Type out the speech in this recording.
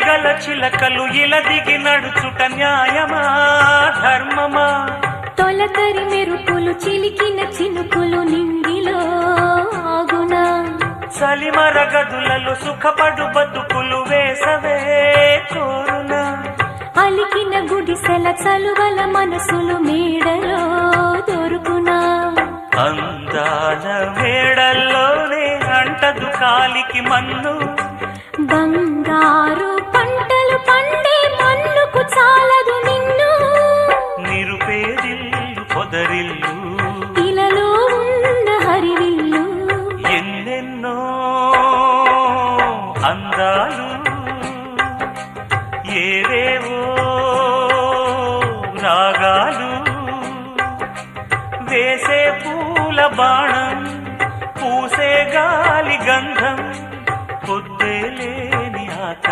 గల చిలకలు ఇలా దిగి నడుచుట న్యాయమా ధర్మమా? తొలకరి మెరుపులు చిలికిన చినుకులు నింగిలో ఆగునా? చలిమర గదులలో సుఖపడు బతుకులు వేసవే కోరునా? అలికిన గుడిసెల చలువల మనసులు మేడలో దొరుకునా? అందాల మేడల్లోనే అంటదు కాలికి మన్ను, బంగారు పంటలు పండే మన్నుకు చాలదు నిన్ను. నిరుపేదిల్లు పొదరిల్లు ఇలలో ఉన్న హరివిల్లు ఎన్నెన్నో అందాలు ఏవేవో రాగాలు వేసే పూల బాణం